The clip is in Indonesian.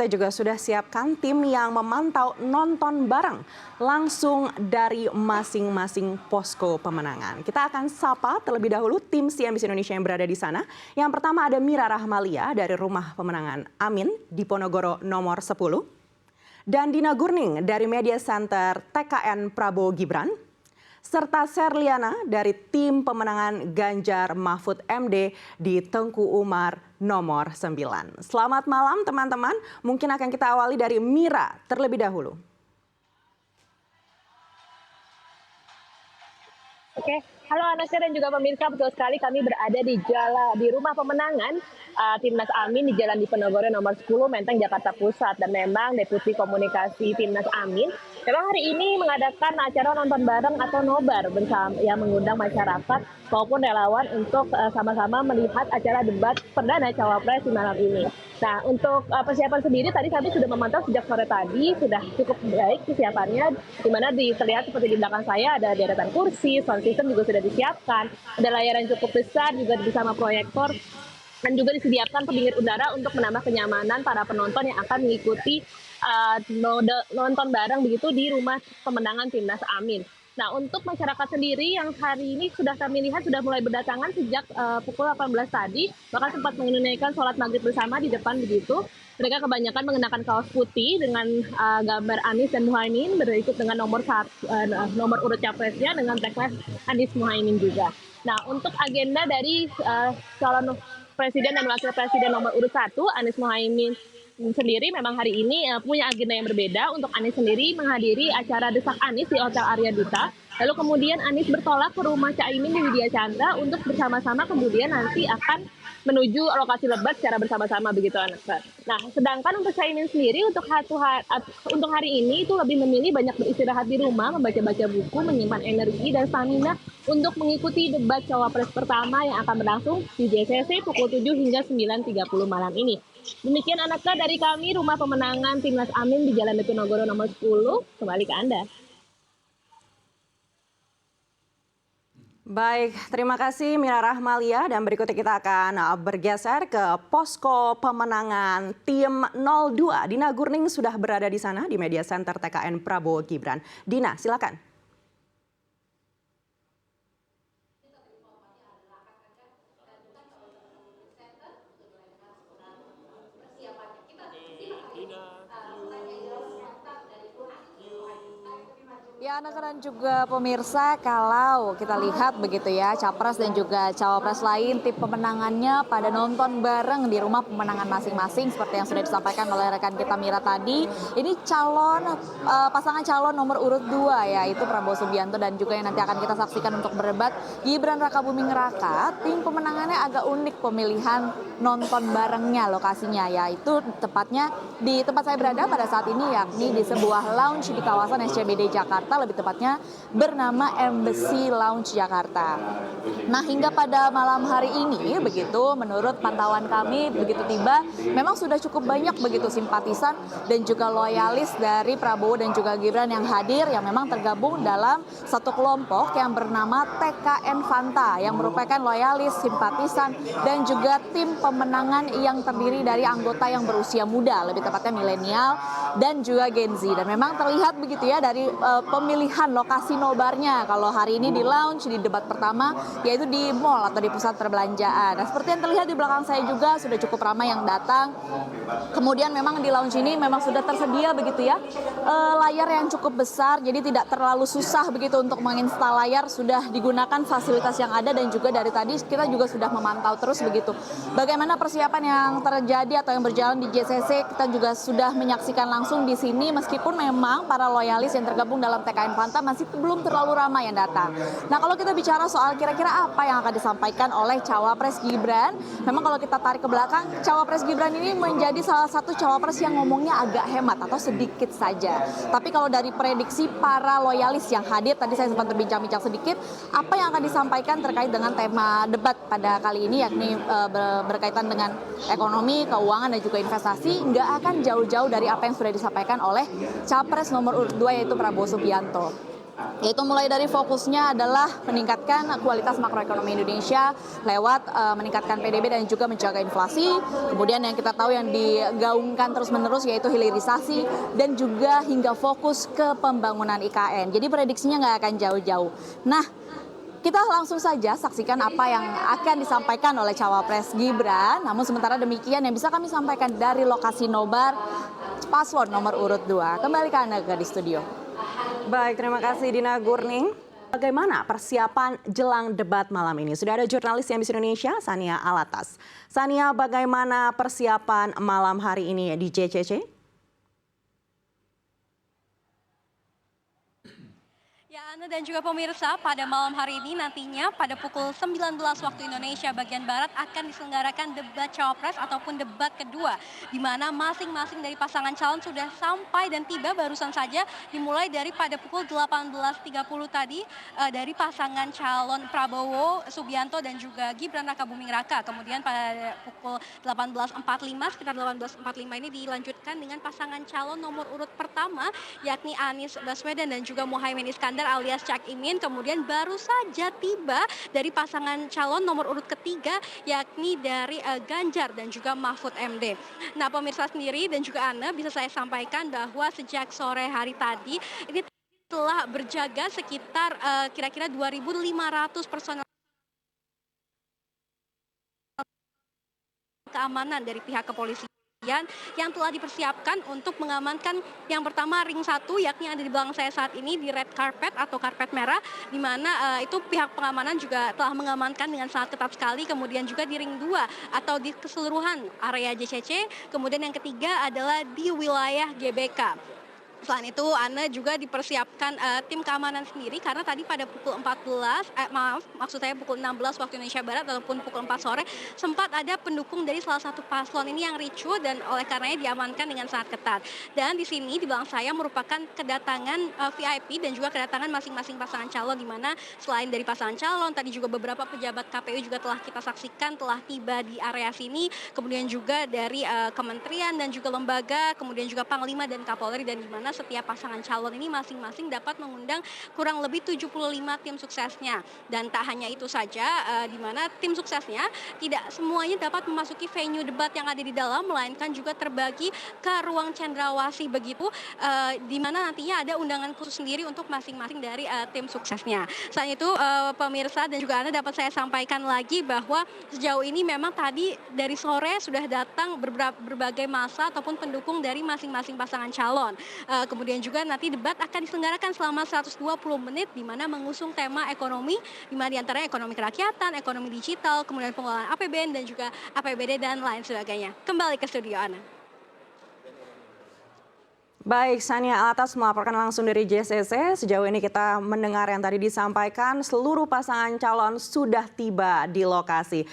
kita juga sudah siapkan tim yang memantau nonton bareng langsung dari masing-masing posko pemenangan. Kita akan sapa terlebih dahulu tim CNBC Indonesia yang berada di sana. Yang pertama ada Mira Rahmalia dari Rumah Pemenangan Amin di Ponorogo nomor 10. Dan Dina Gurning dari Media Center TKN Prabowo Gibran. Serta Serliana dari tim pemenangan Ganjar Mahfud MD di Tengku Umar nomor 9. Selamat malam teman-teman, mungkin akan kita awali dari Mira terlebih dahulu. Oke, halo Anasya dan juga pemirsa, betul sekali kami berada di rumah pemenangan Timnas Amin di Jalan Diponegoro nomor 10 Menteng Jakarta Pusat, dan memang Deputi Komunikasi Timnas Amin memang hari ini mengadakan acara nonton bareng atau nobar bersama yang mengundang masyarakat maupun relawan untuk sama-sama melihat acara debat perdana Cawapres di malam ini. Nah, untuk persiapan sendiri tadi kami sudah memantau sejak sore tadi, sudah cukup baik persiapannya, di mana terlihat seperti di belakang saya ada deretan kursi, sound system juga sudah disiapkan, ada layar yang cukup besar juga bersama proyektor, dan juga disediakan pendingin udara untuk menambah kenyamanan para penonton yang akan mengikuti nonton bareng begitu di rumah pemenangan Timnas Amin. Nah, untuk masyarakat sendiri yang hari ini sudah kami lihat sudah mulai berdatangan sejak pukul 18 tadi, bahkan sempat menunaikan sholat maghrib bersama di depan begitu. Mereka kebanyakan mengenakan kaos putih dengan gambar Anies dan Muhaimin, berikut dengan nomor urut capresnya dengan tagline Anies Muhaimin juga. Nah, untuk agenda dari calon presiden dan wakil presiden nomor urut 1, Anies Muhaimin sendiri memang hari ini punya agenda yang berbeda. Untuk Anies sendiri menghadiri acara Desak Anies di Hotel Arya Duta. Lalu kemudian Anies bertolak ke rumah Caimin di Widya Chandra untuk bersama-sama kemudian nanti akan menuju lokasi debat secara bersama-sama begitu anak. Nah, sedangkan untuk Caimin sendiri untuk hari ini itu lebih memilih banyak beristirahat di rumah, membaca-baca buku, menyimpan energi dan stamina untuk mengikuti debat Cawapres pertama yang akan berlangsung di JCC pukul 7 hingga 9.30 malam ini. Demikian Anakta dari kami, Rumah Pemenangan Timnas Amin di Jalan Diponegoro nomor 10, kembali ke Anda. Baik, terima kasih Mira Rahmalia, dan berikutnya kita akan bergeser ke posko pemenangan tim 02. Dina Gurning sudah berada di sana di Media Center TKN Prabowo Gibran. Dina, silakan. Ya, anak dan juga pemirsa, kalau kita lihat begitu ya, Capres dan juga Cawapres lain, tim pemenangannya pada nonton bareng di rumah pemenangan masing-masing seperti yang sudah disampaikan oleh rekan kita Mira tadi. Ini pasangan calon nomor urut 2 yaitu Prabowo Subianto dan juga yang nanti akan kita saksikan untuk berdebat Gibran Rakabuming Raka. Tim pemenangannya agak unik pemilihan nonton barengnya lokasinya, yaitu tepatnya di tempat saya berada pada saat ini, yakni di sebuah lounge di kawasan SCBD Jakarta, lebih tepatnya bernama Embassy Lounge Jakarta. Nah, hingga pada malam hari ini begitu, menurut pantauan kami begitu tiba, memang sudah cukup banyak begitu simpatisan dan juga loyalis dari Prabowo dan juga Gibran yang hadir, yang memang tergabung dalam satu kelompok yang bernama TKN Fanta, yang merupakan loyalis, simpatisan dan juga tim pemenangan yang terdiri dari anggota yang berusia muda, lebih tepatnya milenial dan juga Gen Z. Dan memang terlihat begitu ya dari pemilihan lokasi nobarnya, kalau hari ini di lounge di debat pertama yaitu di mall atau di pusat perbelanjaan. Nah, seperti yang terlihat di belakang saya juga sudah cukup ramai yang datang. Kemudian memang di lounge ini memang sudah tersedia begitu ya layar yang cukup besar, jadi tidak terlalu susah begitu untuk menginstal layar, sudah digunakan fasilitas yang ada, dan juga dari tadi kita juga sudah memantau terus begitu bagaimana persiapan yang terjadi atau yang berjalan di JCC. Kita juga sudah menyaksikan langsung di sini, meskipun memang para loyalis yang tergabung dalam TKN Fanta masih belum terlalu ramai yang datang. Nah, kalau kita bicara soal kira-kira apa yang akan disampaikan oleh Cawapres Gibran, memang kalau kita tarik ke belakang, Cawapres Gibran ini menjadi salah satu Cawapres yang ngomongnya agak hemat atau sedikit saja. Tapi kalau dari prediksi para loyalis yang hadir, tadi saya sempat berbincang-bincang sedikit, apa yang akan disampaikan terkait dengan tema debat pada kali ini, yakni berkaitan dengan ekonomi, keuangan dan juga investasi, nggak akan jauh-jauh dari apa yang sudah disampaikan oleh Capres nomor urut 2 yaitu Prabowo Subianto. Yaitu mulai dari fokusnya adalah meningkatkan kualitas makroekonomi Indonesia lewat meningkatkan PDB dan juga menjaga inflasi. Kemudian yang kita tahu yang digaungkan terus-menerus yaitu hilirisasi dan juga hingga fokus ke pembangunan IKN. Jadi prediksinya nggak akan jauh-jauh. Nah, kita langsung saja saksikan apa yang akan disampaikan oleh Cawapres Gibran. Namun sementara demikian yang bisa kami sampaikan dari lokasi nobar paslon nomor urut 2. Kembali ke Anda di studio. Baik, terima kasih Dina Gurning. Bagaimana persiapan jelang debat malam ini? Sudah ada jurnalis CNBC Indonesia, Sania Alatas. Sania, bagaimana persiapan malam hari ini di JCC? Ya, Ana dan juga pemirsa, pada malam hari ini nantinya pada pukul 19 waktu Indonesia bagian Barat akan diselenggarakan debat Cawapres ataupun debat kedua, di mana masing-masing dari pasangan calon sudah sampai dan tiba barusan saja, dimulai dari pada pukul 18.30 tadi dari pasangan calon Prabowo Subianto dan juga Gibran Rakabuming Raka. Kemudian pada pukul 18.45, sekitar 18.45 ini dilanjutkan dengan pasangan calon nomor urut pertama, yakni Anies Baswedan dan juga Muhaimin Iskandar alias Cak Imin. Kemudian baru saja tiba dari pasangan calon nomor urut ketiga, yakni dari Ganjar dan juga Mahfud MD. Nah, pemirsa sendiri dan juga Ana, bisa saya sampaikan bahwa sejak sore hari tadi ini telah berjaga sekitar kira-kira 2.500 personel keamanan dari pihak kepolisian yang telah dipersiapkan untuk mengamankan yang pertama ring 1, yakni ada di belakang saya saat ini di red carpet atau karpet merah, di mana itu pihak pengamanan juga telah mengamankan dengan sangat ketat sekali. Kemudian juga di ring 2 atau di keseluruhan area JCC. Kemudian yang ketiga adalah di wilayah GBK. Selain itu, Ana juga dipersiapkan tim keamanan sendiri karena tadi pada pukul 16 waktu Indonesia Barat ataupun pukul 4 sore sempat ada pendukung dari salah satu paslon ini yang ricuh dan oleh karenanya diamankan dengan sangat ketat. Dan di sini di belakang saya merupakan kedatangan VIP dan juga kedatangan masing-masing pasangan calon, di mana selain dari pasangan calon tadi juga beberapa pejabat KPU juga telah kita saksikan telah tiba di area sini. Kemudian juga dari kementerian dan juga lembaga, kemudian juga Panglima dan Kapolri, dan di mana setiap pasangan calon ini masing-masing dapat mengundang kurang lebih 75 tim suksesnya. Dan tak hanya itu saja, di mana tim suksesnya tidak semuanya dapat memasuki venue debat yang ada di dalam, melainkan juga terbagi ke ruang cendrawasih begitu, di mana nantinya ada undangan khusus sendiri untuk masing-masing dari tim suksesnya. Selain itu, pemirsa dan juga Anda, dapat saya sampaikan lagi bahwa sejauh ini memang tadi dari sore sudah datang berbagai massa ataupun pendukung dari masing-masing pasangan calon. Kemudian juga nanti debat akan diselenggarakan selama 120 menit, di mana mengusung tema ekonomi, di mana diantaranya ekonomi kerakyatan, ekonomi digital, kemudian pengelolaan APBN dan juga APBD dan lain sebagainya. Kembali ke studio Ana. Baik, Sania Alatas melaporkan langsung dari JCC. Sejauh ini kita mendengar yang tadi disampaikan, seluruh pasangan calon sudah tiba di lokasi.